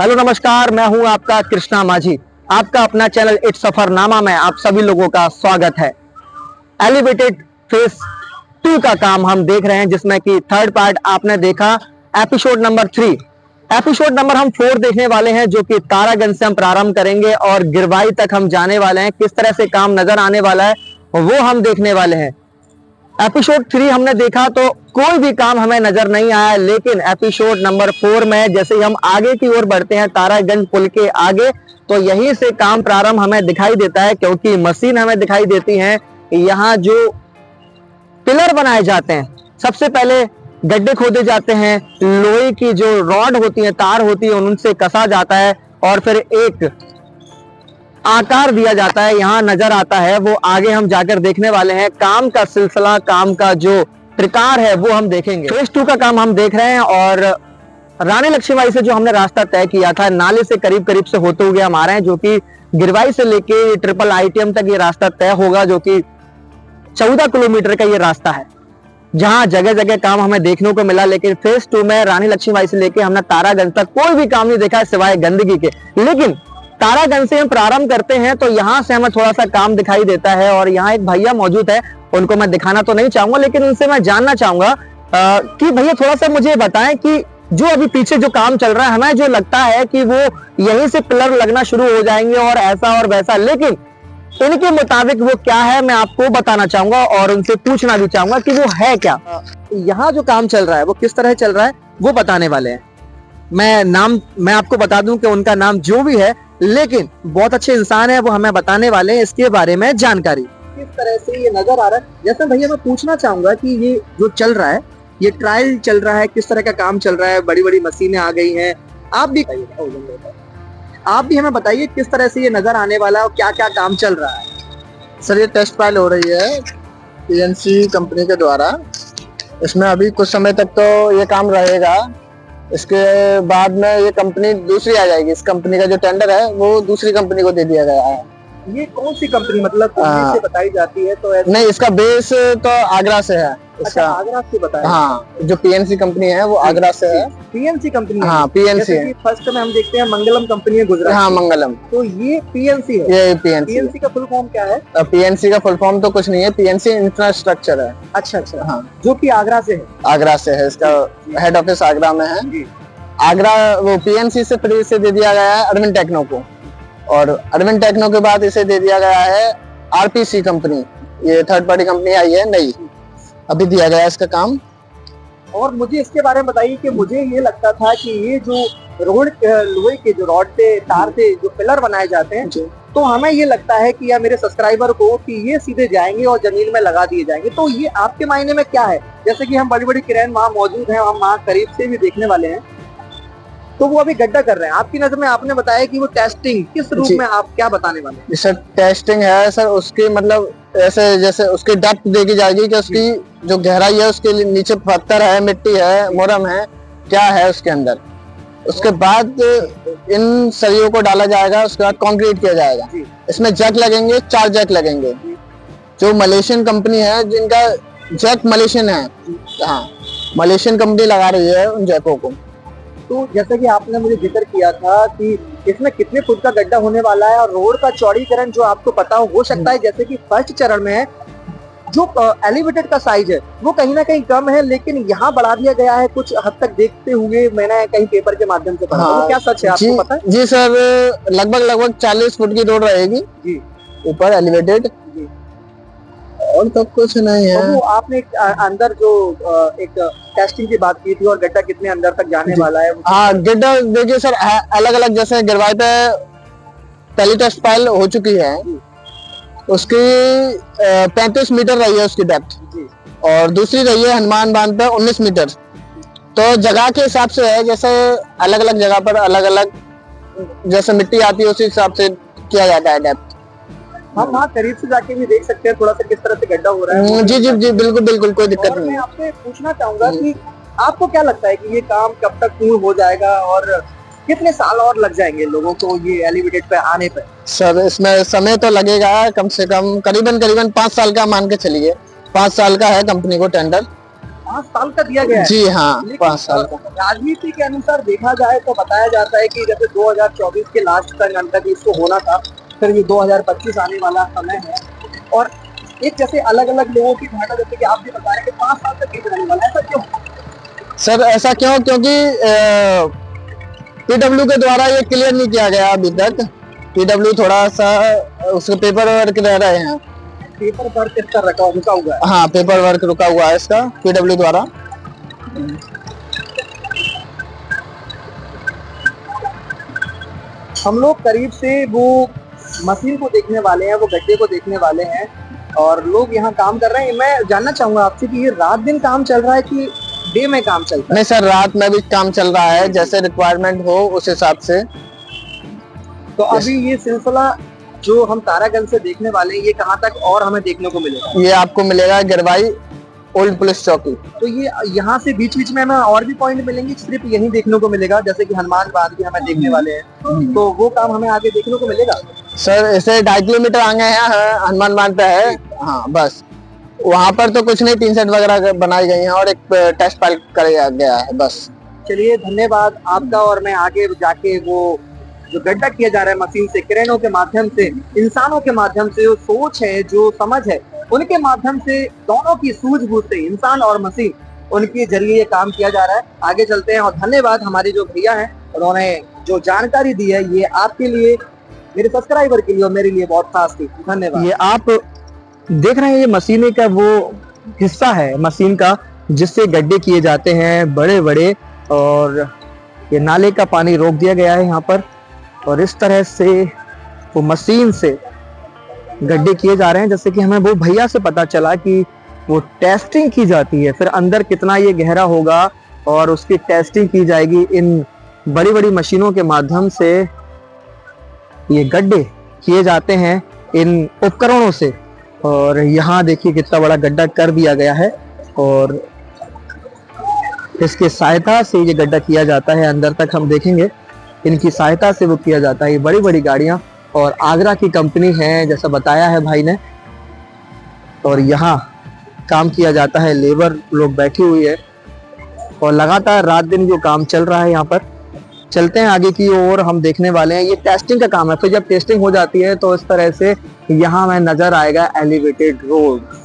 Hello नमस्कार, मैं हूं आपका कृष्णा माझी। आपका अपना चैनल इट्स सफरनामा में आप सभी लोगों का स्वागत है। एलिवेटेड फेज 2 का काम हम देख रहे हैं, जिसमें कि थर्ड पार्ट आपने देखा एपिसोड नंबर 3। एपिसोड नंबर हम 4 देखने वाले हैं, जो कि तारागंज से हम प्रारंभ करेंगे और गिरवाई तक हम जाने वाले हैं। किस तरह से काम नजर आने वाला है वो हम देखने वाले हैं। एपिसोड 3 हमने देखा तो कोई भी काम हमें नजर नहीं आया, लेकिन एपिसोड नंबर 4 में जैसे ही हम आगे की ओर बढ़ते हैं, तारागंज पुल के आगे, तो यहीं से काम प्रारंभ हमें दिखाई देता है, क्योंकि मशीन हमें दिखाई देती है। यहाँ जो पिलर बनाए जाते हैं, सबसे पहले गड्ढे खोदे जाते हैं, लोहे की जो रॉड होती है, तार होती है, उनसे कसा जाता है और फिर एक आकार दिया जाता है। यहाँ नजर आता है, वो आगे हम जाकर देखने वाले हैं। काम का सिलसिला, काम का जो प्रकार है वो हम देखेंगे। फेज 2 का काम हम देख रहे हैं और रानी लक्ष्मीबाई से जो हमने रास्ता तय किया था, नाले से करीब करीब से होते हुए हम आ रहे हैं, जो कि गिरवाई से लेके ट्रिपल ITM तक ये रास्ता तय होगा, जो कि 14 किलोमीटर का ये रास्ता है, जहां जगह जगह काम हमें देखने को मिला। लेकिन फेज 2 में रानी लक्ष्मीबाई से लेके हमने तारागंज तक कोई भी काम नहीं देखा सिवाय गंदगी के। लेकिन तारागंज से हम प्रारंभ करते हैं तो यहाँ से हमें थोड़ा सा काम दिखाई देता है और यहाँ एक भैया मौजूद है। उनको मैं दिखाना तो नहीं चाहूंगा, लेकिन उनसे मैं जानना चाहूंगा कि भैया थोड़ा सा मुझे बताएं कि जो अभी पीछे जो काम चल रहा है, हमें जो लगता है कि वो यहीं से पिलर लगना शुरू हो जाएंगे और ऐसा और वैसा, लेकिन इनके मुताबिक वो क्या है मैं आपको बताना चाहूंगा और उनसे पूछना भी चाहूंगा कि वो है क्या। यहाँ जो काम चल रहा है वो किस तरह चल रहा है वो बताने वाले हैं। मैं आपको बता दूं कि उनका नाम जो भी है, लेकिन बहुत अच्छे इंसान है, वो हमें बताने वाले हैं इसके बारे में जानकारी। किस तरह से ये नजर आ रहा है, जैसे भैया मैं पूछना चाहूंगा कि ये जो चल रहा है, ये ट्रायल चल रहा है, किस तरह का काम चल रहा है, बड़ी बड़ी मशीनें आ गई हैं, आप भी हमें बताइए किस तरह से ये नजर आने वाला है और क्या क्या काम चल रहा है। सर ये टेस्ट ट्रायल हो रही है PNC कंपनी के द्वारा। इसमें अभी कुछ समय तक तो ये काम रहेगा, इसके बाद में ये कंपनी दूसरी आ जाएगी। इस कंपनी का जो टेंडर है वो दूसरी कंपनी को दे दिया गया है। ये कौन सी कंपनी, मतलब से बताई जाती है? तो नहीं, इसका बेस तो आगरा से है। इसका आगरा से बताया? हाँ, जो PNC कंपनी है वो आगरा से है। PNC company? हाँ, PNC है। फर्स्ट में हम देखते हैं मंगलम कंपनी है गुजरात। हाँ, मंगलम। तो ये PNC है? ये PNC का फुल फॉर्म क्या है? PNC का फुल फॉर्म तो कुछ नहीं है, PNC इंफ्रास्ट्रक्चर है। अच्छा, हाँ, जो कि आगरा से है। आगरा से है, इसका हेड ऑफिस आगरा में है। आगरा वो PNC से फिर इसे दे दिया गया है अरविंद टेक्नो को, और अरविंद टेक्नो के बाद इसे दे दिया गया है RPC कंपनी। ये थर्ड पार्टी कंपनी आई है नई, अभी दिया गया है इसका काम। और मुझे इसके बारे में बताइए कि मुझे ये लगता था कि ये जो रोड लोहे के जो रॉड से, तार से जो पिलर बनाए जाते हैं, तो हमें ये लगता है कि या मेरे सब्सक्राइबर को कि ये सीधे जाएंगे और जमीन में लगा दिए जाएंगे। तो ये आपके मायने में क्या है? जैसे कि हम बड़ी बड़ी क्रेन वहाँ मौजूद है, हम वहाँ करीब से भी देखने वाले हैं, तो वो अभी गड्ढा कर रहे हैं। आपकी नजर में आपने बताया कि वो टेस्टिंग किस रूप में, आप क्या बताने वाले हैं? सर टेस्टिंग है सर, उसकी मतलब ऐसे जैसे उसकी डेप्थ देखी जाएगी कि उसकी जो गहराई है, उसके नीचे पत्थर है, मिट्टी है, मोरम है, क्या है उसके अंदर। उसके बाद इन सरियों को डाला जाएगा, उसके बाद कंक्रीट किया जाएगा। इसमें जैक लगेंगे, 4 जैक लगेंगे, जो मलेशियन कंपनी है जिनका जैक मलेशियन है। हाँ, मलेशियन कंपनी लगा रही है उन जैकों को। तो जैसे कि आपने मुझे जिक्र किया था कि इसमें कितने फुट का गड्ढा होने वाला है और रोड का चौड़ीकरण जो आपको पता हो सकता है, जैसे कि फर्स्ट चरण में है जो एलिवेटेड का साइज है वो कहीं ना कहीं कम है, लेकिन यहाँ बढ़ा दिया गया है कुछ हद तक देखते हुए, मैंने कहीं पेपर के माध्यम से पढ़ा। हाँ, क्या सच है, आपको पता है? जी सर, लगभग 40 फुट की रोड रहेगी जी ऊपर एलिवेटेड, और तो कुछ नहीं है। तो वो आपने अंदर जो एक टेस्टिंग की बात की थी, और गड्ढा कितने अंदर तक जाने वाला है? हाँ, गड्ढा देखिए सर, अलग अलग, जैसे गिरवाई पे पहली टेस्ट फाइल हो चुकी है, उसकी 35 मीटर रही है उसकी डेप्थ, और दूसरी रही है हनुमान बांध पे 19 मीटर। तो जगह के हिसाब से है, जैसे अलग अलग जगह पर अलग अलग जैसे मिट्टी आती है उसी हिसाब से किया जाता है डेप्थ। हम वहाँ करीब से जाके भी देख सकते हैं थोड़ा सा किस तरह से गड्ढा हो रहा है। जी, बिल्कुल कोई दिक्कत नहीं। मैं आपसे पूछना चाहूंगा कि आपको क्या लगता है कि ये काम कब तक पूर्ण हो जाएगा और कितने साल और लग जाएंगे लोगों को ये एलिवेटेड पे आने पे? सर इसमें समय तो लगेगा, कम से कम करीबन 5 साल का मान के चलिए। 5 साल का है कंपनी को टेंडर। 5 साल का दिया गया है। जी हाँ, लेकिन 5 साल का। राजनीति के अनुसार देखा जाए तो बताया जाता है कि जैसे 2024 के लास्ट तक इसको होना था, फिर ये 2025 आने वाला समय है, और एक जैसे अलग अलग लोगों की घाटा, जैसे कि आप भी बता रहे हैं कि 5 साल तक नहीं रहने वाला, ऐसा क्यों? सर ऐसा क्यों? क्योंकि पीडब्ल्यू के द्वारा ये क्लियर नहीं किया गया अभी तक। पीडब्ल्यू थोड़ा सा उसके पेपर वर्क रह रहे हैं। पेपर वर्क इसका रुका हुआ है। हाँ, पेपर वर्क रुका हुआ है इसका पीडब्ल्यू द्वारा। हम लोग करीब से वो मशीन को देखने वाले हैं, वो गड्ढे को देखने वाले हैं, और लोग यहाँ काम कर रहे हैं। मैं जानना चाहूंगा आपसे कि ये रात दिन काम चल रहा है कि डे में काम चलता है? नहीं सर, रात में भी काम चल रहा है, जैसे रिक्वायरमेंट हो उस हिसाब से। तो अभी ये सिलसिला जो हम तारागंज से देखने वाले हैं, ये कहाँ तक और हमें देखने को मिलेगा? ये आपको मिलेगा गिरवाई ओल्ड पुलिस चौकी। तो ये यहाँ से बीच बीच में हमें और भी पॉइंट मिलेंगे, सिर्फ यही देखने को मिलेगा? जैसे कि हनुमान बांध भी हमें देखने वाले हैं, तो वो काम हमें आगे देखने को मिलेगा? सर ऐसे 2.5 किलोमीटर आगे है हनुमान बांध पे है। हाँ बस, वहाँ पर तो कुछ नहीं, टीन सेट वगैरह बनाई गई हैं और एक टेस्ट पाइल कराया गया है बस। चलिए, धन्यवाद आपका। और मैं आगे जाके वो जो गड्ढा किया जा रहा है मशीन से, क्रेनों के माध्यम से, इंसानों के माध्यम से, जो सोच है, जो समझ है, उनके माध्यम से, दोनों की सूझबूझ से, इंसान और मशीन, उनके जरिए ये काम किया जा रहा है। आगे चलते हैं। और धन्यवाद हमारे जो भैया हैं, उन्होंने जो जानकारी दी है ये आपके लिए, मेरे सब्सक्राइबर के लिए और मेरे लिए बहुत खास थी। धन्यवाद। ये आप देख रहे हैं, ये मशीन का वो हिस्सा है मशीन का जिससे गड्ढे किए जाते हैं बड़े बड़े, और ये नाले का पानी रोक दिया गया है यहाँ पर, और इस तरह से वो मशीन से गड्ढे किए जा रहे हैं। जैसे कि हमें वो भैया से पता चला कि वो टेस्टिंग की जाती है, फिर अंदर कितना ये गहरा होगा और उसकी टेस्टिंग की जाएगी इन बड़ी बड़ी मशीनों के माध्यम से। ये गड्ढे किए जाते हैं इन उपकरणों से, और यहाँ देखिए कितना बड़ा गड्ढा कर दिया गया है, और इसके सहायता से ये गड्ढा किया जाता है। अंदर तक हम देखेंगे, इनकी सहायता से वो किया जाता है। ये बड़ी बड़ी गाड़ियां, और आगरा की कंपनी है जैसा बताया है भाई ने, और यहाँ काम किया जाता है। लेबर लोग बैठी हुई है और लगातार रात दिन जो काम चल रहा है यहाँ पर। चलते हैं आगे की ओर, हम देखने वाले हैं। ये टेस्टिंग का काम है, फिर जब टेस्टिंग हो जाती है तो इस तरह से यहाँ में नजर आएगा एलिवेटेड रोड।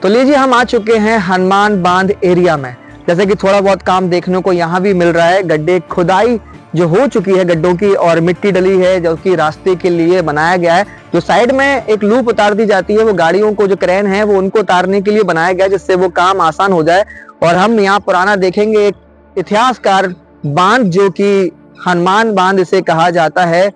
तो लीजिए, हम आ चुके हैं हनुमान बांध एरिया में। जैसे कि थोड़ा बहुत काम देखने को यहाँ भी मिल रहा है। गड्ढे खुदाई जो हो चुकी है गड्ढों की, और मिट्टी डली है जो कि रास्ते के लिए बनाया गया है। जो साइड में एक लूप उतार दी जाती है, वो गाड़ियों को, जो क्रेन है वो उनको उतारने के लिए बनाया गया, जिससे वो काम आसान हो जाए। और हम यहाँ पुराना देखेंगे एक इतिहासकार बांध, जो कि हनुमान बांध इसे कहा जाता है।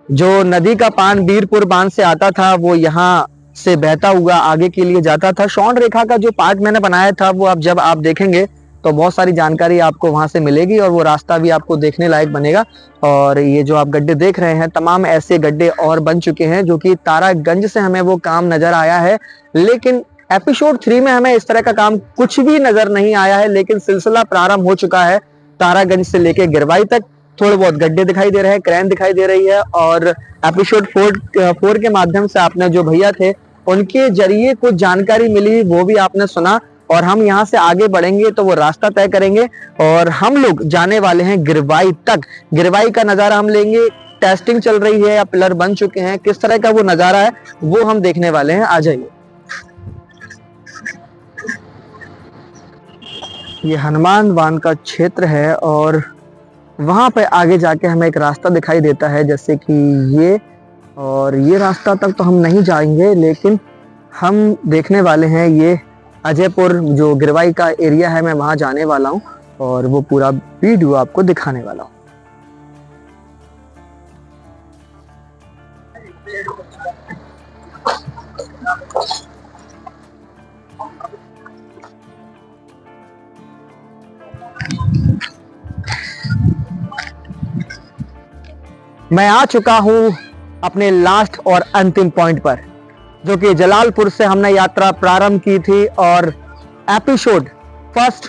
जो नदी का पानी बीरपुर बांध से आता था, वो यहाँ से बहता हुआ आगे के लिए जाता था। शॉन रेखा का जो पार्ट मैंने बनाया था, वो अब जब आप देखेंगे तो बहुत सारी जानकारी आपको वहां से मिलेगी, और वो रास्ता भी आपको देखने लायक बनेगा। और ये जो आप गड्ढे देख रहे हैं, तमाम ऐसे गड्ढे और बन चुके हैं, जो कि तारागंज से हमें वो काम नजर आया है। लेकिन एपिसोड 3 में हमें इस तरह का काम कुछ भी नजर नहीं आया है। लेकिन सिलसिला प्रारंभ हो चुका है तारागंज से लेके गिरवाई तक। थोड़े बहुत गड्ढे दिखाई दे रहे हैं, क्रेन दिखाई दे रही है, और एपिसोड 4 के माध्यम से आपने जो भैया थे उनके जरिए कुछ जानकारी मिली, वो भी आपने सुना। और हम यहाँ से आगे बढ़ेंगे तो वो रास्ता तय करेंगे, और हम लोग जाने वाले हैं गिरवाई तक। गिरवाई का नजारा हम लेंगे। टेस्टिंग चल रही है या पिलर बन चुके हैं, किस तरह का वो नजारा है वो हम देखने वाले हैं। आ जाइए। ये हनुमान बांध का क्षेत्र है, और वहां पे आगे जाके हमें एक रास्ता दिखाई देता है, जैसे कि ये, और ये रास्ता तक तो हम नहीं जाएंगे, लेकिन हम देखने वाले हैं ये अजयपुर जो गिरवाई का एरिया है, मैं वहां जाने वाला हूं, और वो पूरा वीडियो आपको दिखाने वाला हूं। मैं आ चुका हूं अपने लास्ट और अंतिम पॉइंट पर। जो कि जलालपुर से हमने यात्रा प्रारंभ की थी और एपिसोड 1st,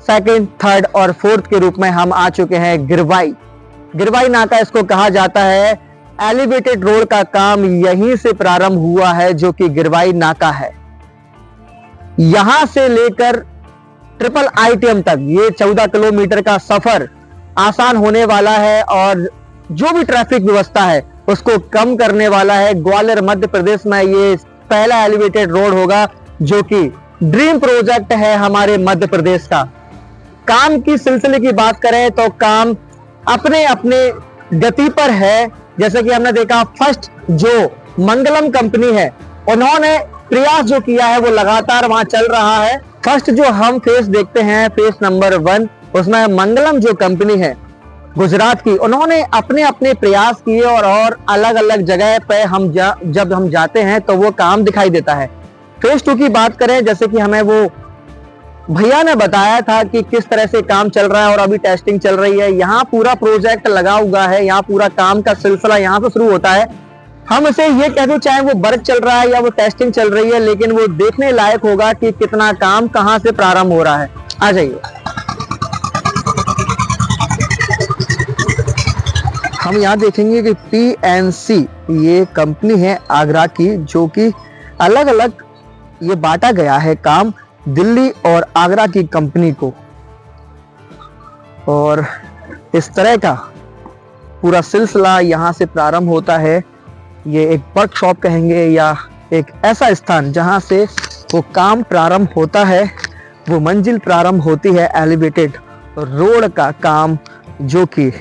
2nd, 3rd और 4th के रूप में हम आ चुके हैं गिरवाई नाका इसको कहा जाता है। एलिवेटेड रोड का काम यहीं से प्रारंभ हुआ है, जो कि गिरवाई नाका है। यहां से लेकर ट्रिपल आईटीएम तक ये 14 किलोमीटर का सफर आसान होने वाला है और जो भी ट्रैफिक व्यवस्था है उसको कम करने वाला है। ग्वालियर मध्य प्रदेश में ये पहला एलिवेटेड रोड होगा, जो कि ड्रीम प्रोजेक्ट है हमारे मध्य प्रदेश का। काम की सिलसिले की बात करें तो काम अपने अपने गति पर है। जैसे कि हमने देखा, फर्स्ट जो मंगलम कंपनी है उन्होंने प्रयास जो किया है वो लगातार वहां चल रहा है। फर्स्ट जो हम फेस देखते हैं, फेस नंबर 1, उसमें मंगलम जो कंपनी है गुजरात की, उन्होंने अपने अपने प्रयास किए और अलग अलग जगह पे जब हम जाते हैं तो वो काम दिखाई देता है। फेज 2 की बात करें, जैसे कि हमें वो भैया ने बताया था कि किस तरह से काम चल रहा है और अभी टेस्टिंग चल रही है। यहाँ पूरा प्रोजेक्ट लगा हुआ है, यहाँ पूरा काम का सिलसिला यहाँ से शुरू होता है। हम इसे ये कह दो, चाहे वो वर्क चल रहा है या वो टेस्टिंग चल रही है, लेकिन वो देखने लायक होगा कि कितना काम कहां से प्रारंभ हो रहा है। आ जाइए, हम यहाँ देखेंगे कि PNC ये कंपनी है आगरा की, जो कि अलग अलग ये बांटा गया है काम दिल्ली और आगरा की कंपनी को। और इस तरह का पूरा सिलसिला यहाँ से प्रारंभ होता है। ये एक वर्कशॉप कहेंगे या एक ऐसा स्थान जहां से वो काम प्रारंभ होता है, वो मंजिल प्रारंभ होती है एलिवेटेड रोड का काम, जो कि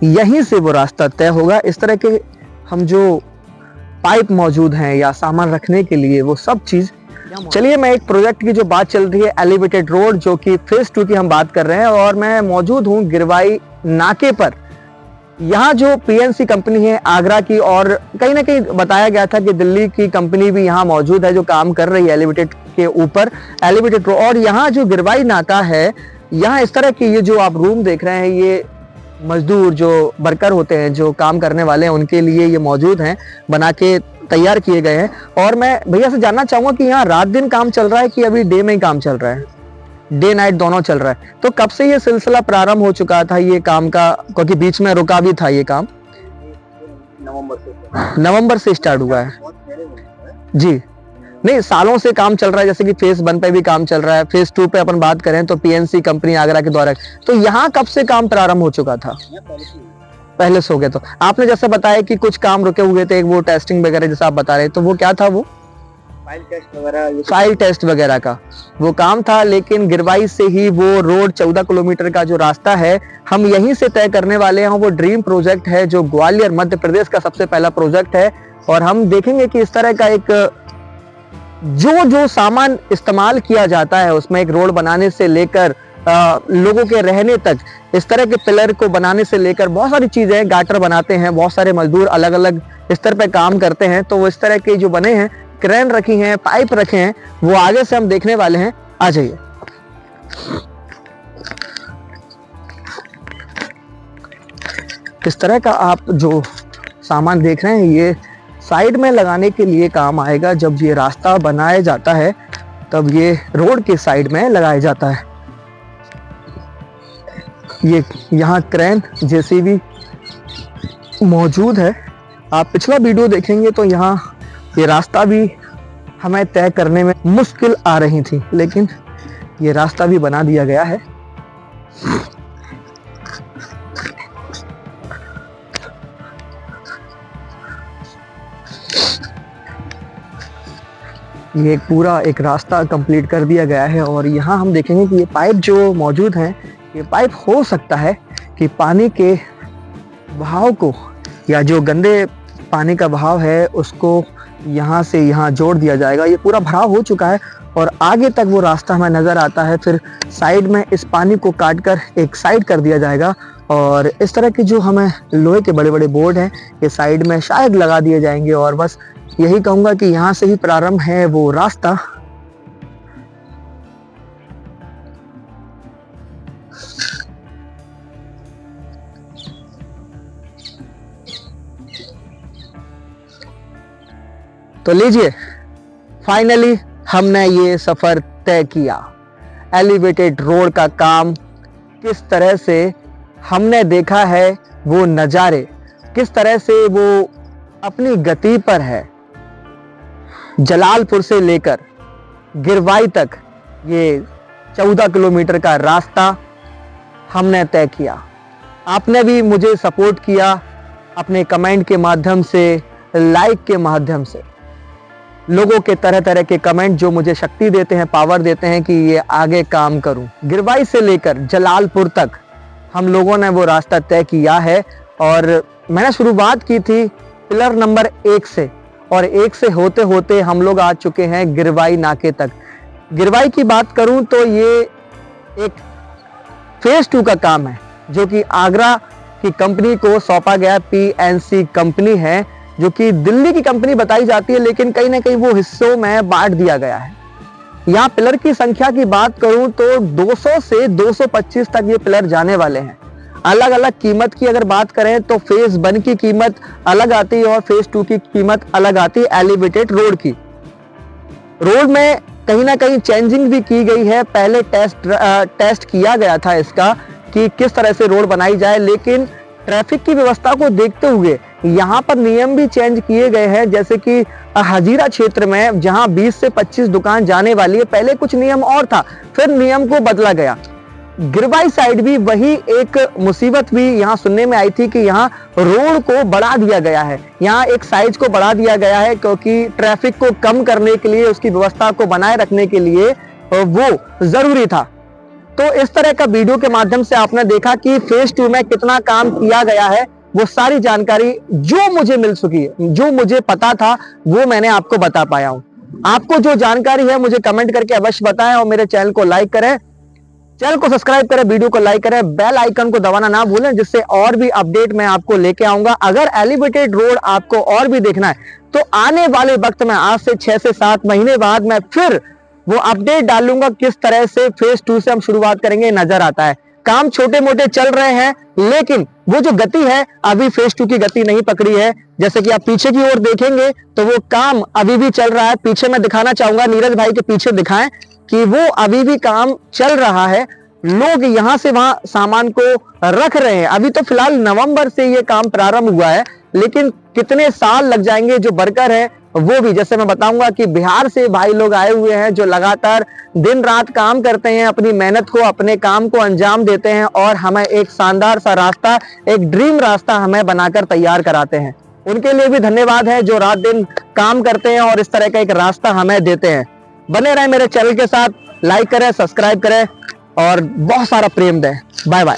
यहीं से वो रास्ता तय होगा। इस तरह के हम जो पाइप मौजूद हैं या सामान रखने के लिए, वो सब चीज। चलिए, मैं एक प्रोजेक्ट की जो बात चल रही है एलिवेटेड रोड, जो कि फेज 2 की हम बात कर रहे हैं, और मैं मौजूद हूँ गिरवाई नाके पर। यहाँ जो PNC कंपनी है आगरा की, और कहीं ना कहीं बताया गया था कि दिल्ली की कंपनी भी यहाँ मौजूद है जो काम कर रही है एलिवेटेड के ऊपर, एलिवेटेड रोड। और यहाँ जो गिरवाई नाका है, यहाँ इस तरह की ये जो आप रूम देख रहे हैं, ये मजदूर जो वर्कर होते हैं, जो काम करने वाले हैं, उनके लिए ये मौजूद हैं, बना के तैयार किए गए हैं। और मैं भैया से जानना चाहूंगा कि यहाँ रात दिन काम चल रहा है कि अभी डे में ही काम चल रहा है? डे नाइट दोनों चल रहा है। तो कब से ये सिलसिला प्रारंभ हो चुका था ये काम का, क्योंकि बीच में रुका भी था ये काम? नवंबर से स्टार्ट हुआ है जी। नहीं, सालों से काम चल रहा है। जैसे कि फेज 1 पे भी काम चल रहा है, फेज 2 पे अपन बात करें तो PNC कंपनी आगरा के द्वारा। तो यहाँ कब से काम प्रारंभ हो चुका था? पहले से हो गया। तो आपने जैसे बताया कि कुछ काम रुके हुए थे, वो टेस्टिंग वगैरह जैसा आप बता रहे, तो वो क्या था? वो फाइल टेस्ट वगैरह का वो काम था। लेकिन गिरवाई से ही वो रोड 14 किलोमीटर का जो रास्ता है, हम यहीं से तय करने वाले हैं। वो ड्रीम प्रोजेक्ट है, जो ग्वालियर मध्य प्रदेश का सबसे पहला प्रोजेक्ट है। और हम देखेंगे कि इस तरह का एक जो सामान इस्तेमाल किया जाता है उसमें, एक रोड बनाने से लेकर लोगों के रहने तक, इस तरह के पिलर को बनाने से लेकर बहुत सारी चीजें, गाटर बनाते हैं, बहुत सारे मजदूर अलग अलग स्तर पे काम करते हैं। तो वो इस तरह के जो बने हैं, क्रेन रखी हैं, पाइप रखे हैं, वो आगे से हम देखने वाले हैं। आ जाइए, इस तरह का आप जो सामान देख रहे हैं, ये साइड में लगाने के लिए काम आएगा। जब ये रास्ता बनाया जाता है तब ये रोड के साइड में लगाया जाता है। ये यहाँ क्रेन JCB मौजूद है। आप पिछला वीडियो देखेंगे तो यहाँ ये रास्ता भी हमें तय करने में मुश्किल आ रही थी, लेकिन ये रास्ता भी बना दिया गया है। ये पूरा एक रास्ता कंप्लीट कर दिया गया है। और यहाँ हम देखेंगे कि ये पाइप जो मौजूद हैं, ये पाइप हो सकता है कि पानी के बहाव को, या जो गंदे पानी का बहाव है उसको यहाँ से यहाँ जोड़ दिया जाएगा। ये पूरा भराव हो चुका है और आगे तक वो रास्ता हमें नजर आता है। फिर साइड में इस पानी को काटकर एक साइड कर दिया जाएगा। और इस तरह के जो हमें लोहे के बड़े बड़े बोर्ड हैं, ये साइड में शायद लगा दिए जाएंगे। और बस यही कहूँगा कि यहाँ से ही प्रारंभ है वो रास्ता। तो लीजिए, फाइनली हमने ये सफर तय किया। एलिवेटेड रोड का काम किस तरह से हमने देखा है, वो नज़ारे किस तरह से वो अपनी गति पर है। जलालपुर से लेकर गिरवाई तक ये 14 किलोमीटर का रास्ता हमने तय किया। आपने भी मुझे सपोर्ट किया अपने कमेंट के माध्यम से, लाइक के माध्यम से। लोगों के तरह तरह के कमेंट जो मुझे शक्ति देते हैं, पावर देते हैं कि ये आगे काम करूं। गिरवाई से लेकर जलालपुर तक हम लोगों ने वो रास्ता तय किया है और मैंने शुरुआत की थी पिलर नंबर 1 से, और 1 से होते होते हम लोग आ चुके हैं गिरवाई नाके तक। गिरवाई की बात करूं तो ये एक फेज 2 का काम है जो कि आगरा की कंपनी को सौंपा गया। PNC कंपनी है जो कि दिल्ली की कंपनी बताई जाती है, लेकिन कहीं ना कहीं वो हिस्सों में बांट दिया गया है। यहाँ पिलर की संख्या की बात करूं तो 200 से 225 तक ये पिलर जाने वाले हैं। अलग अलग कीमत की अगर बात करें तो फेज 1 की कीमत अलग आती है और फेज 2 की कीमत अलग आती है। एलिवेटेड रोड की रोड में कहीं ना कहीं चेंजिंग भी की गई है। पहले टेस्ट किया गया था इसका कि किस तरह से रोड बनाई जाए, लेकिन ट्रैफिक की व्यवस्था को देखते हुए यहाँ पर नियम भी चेंज किए गए हैं। जैसे कि हजीरा क्षेत्र में जहाँ 20 से 25 दुकान जाने वाली है, पहले कुछ नियम और था, फिर नियम को बदला गया। गिरवाई साइड भी वही एक मुसीबत भी यहाँ सुनने में आई थी कि यहाँ रोड को बढ़ा दिया गया है, यहाँ एक साइज को बढ़ा दिया गया है क्योंकि ट्रैफिक को कम करने के लिए, उसकी व्यवस्था को बनाए रखने के लिए वो जरूरी था। तो इस तरह का वीडियो के माध्यम से आपने देखा कि फेज 2 में कितना काम किया गया है। वो सारी जानकारी जो मुझे मिल चुकी है, जो मुझे पता था, वो मैंने आपको बता पाया हूं। आपको जो जानकारी है मुझे कमेंट करके अवश्य बताएं और मेरे चैनल को लाइक करें, चैनल को सब्सक्राइब करें, वीडियो को लाइक करें, बेल आइकन को दबाना ना भूलें, जिससे और भी अपडेट मैं आपको लेके आऊंगा। अगर एलिवेटेड रोड आपको और भी देखना है तो आने वाले वक्त में, आज से 6 से 7 महीने बाद, मैं फिर वो अपडेट डालूंगा किस तरह से फेज 2 से हम शुरुआत करेंगे। नजर आता है काम छोटे मोटे चल रहे हैं, लेकिन वो जो गति है अभी फेज 2 की गति नहीं पकड़ी है। जैसे कि आप पीछे की ओर देखेंगे तो वो काम अभी भी चल रहा है। पीछे मैं दिखाना चाहूंगा, नीरज भाई के पीछे दिखाएं कि वो अभी भी काम चल रहा है। लोग यहां से वहां सामान को रख रहे हैं। अभी तो फिलहाल नवंबर से ये काम प्रारंभ हुआ है, लेकिन कितने साल लग जाएंगे जो वर्कर है वो भी, जैसे मैं बताऊंगा कि बिहार से भाई लोग आए हुए हैं जो लगातार दिन रात काम करते हैं, अपनी मेहनत को, अपने काम को अंजाम देते हैं और हमें एक शानदार सा रास्ता, एक ड्रीम रास्ता हमें बनाकर तैयार कराते हैं। उनके लिए भी धन्यवाद है जो रात दिन काम करते हैं और इस तरह का एक रास्ता हमें देते हैं। बने रहें मेरे चैनल के साथ, लाइक करें, सब्सक्राइब करें और बहुत सारा प्रेम दें। Bye bye.